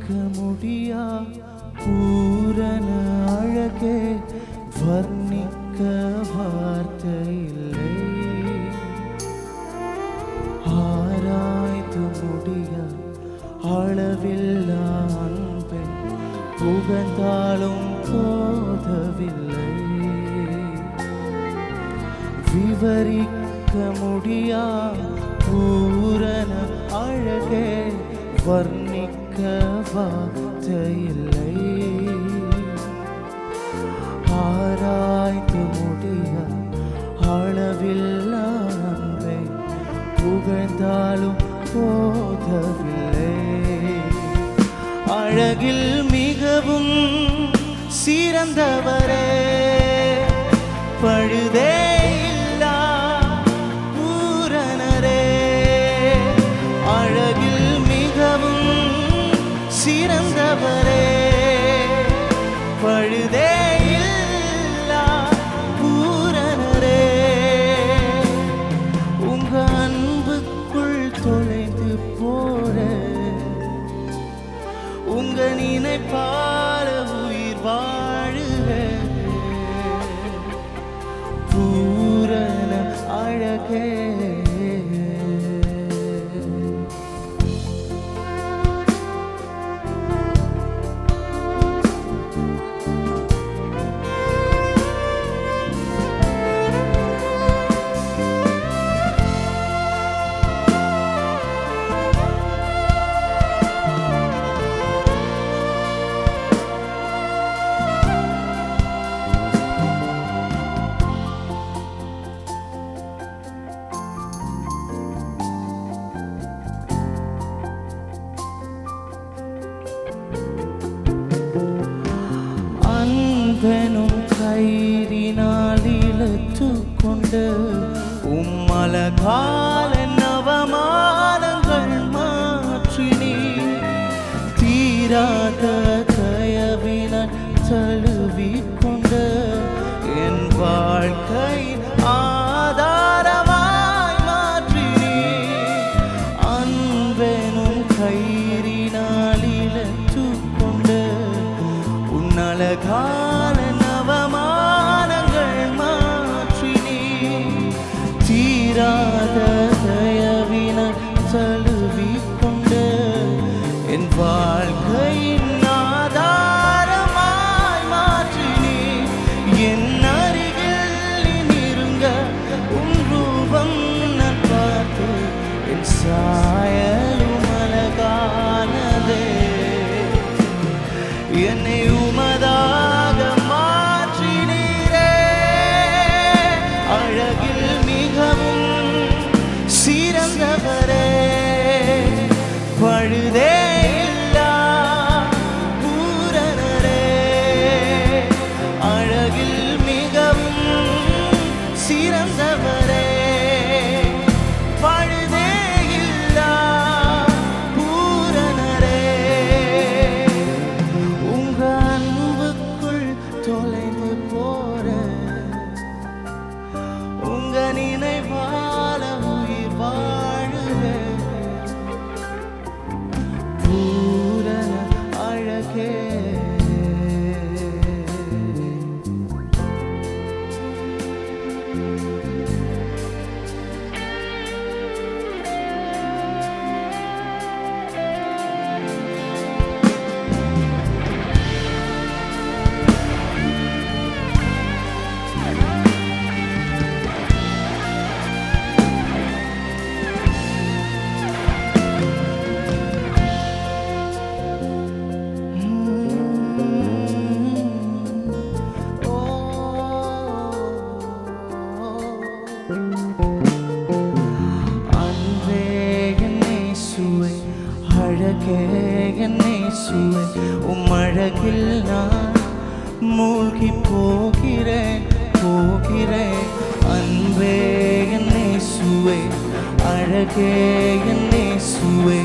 முடியா பூரண அழகே வர்ணிக்க வார்த்தை இல்லை. ஆராய்ந்து முடியா அளவில்லா அன்பை புகழ்ந்தாலும் போதவில்லை. விவரிக்க முடியா பூரண அழகே வர்ணிக்க வார்த்தை இல்லை. ஆராய்ந்து முடியா அளவில்லா அன்பை புகழ்ந்தாலும் போதவில்லை. அழகில் மிகவும் சிறந்தவரே, பழுதே இல்லா பூரணரே. அழகில் மிகவும் சிறந்தவரே, பழுதே இல்லா பூரணரே. உங்க அன்புக்குள் தொலைந்து போற உங்க நினைப்பால உயிர் வாழுக. பூரண அழகே அன்பெனும் கயிறினால் இழுத்துக்கொண்டு உம்மலகால நவமானங்கள் மாற்றினி. தீராத தயவினால் தழுவிக்கொண்டு என் வாழ்க்கையின் ஆதாரமாய் மாற்றினி. அன்பெனும் கயிறினால் இழுத்துக்கொண்டு உன்னலகால நவமானங்கள் மாற்றினி. தீராத தயவினால் தழுவிக்கொண்டு என் வாழ்க்கையின் ஆதாரமாய் மாற்றினி. என் அருகில் இருங்க உன் ரூபம் நான் பார்த்து என் சாயலும் அழகானதே. என்னை உமதாக மாற்றினீரே. அழகில் மிகவும் சிறந்தவரே, பழுதே இல்லா பூரணரே. அழகில் மிகவும் சிறந்தவரே, பழுதே இல்லா பூரணரே. உங்க அன்புக்குள் தொலைந்து போற உங்க நினைவால உயிர் வாழுக. பூரண அழகே என்னேசுவே, உம்மழகில் நான் மூழ்கி போகிறேன். அன்பே என்னேசுவே, அழகே என்னேசுவே,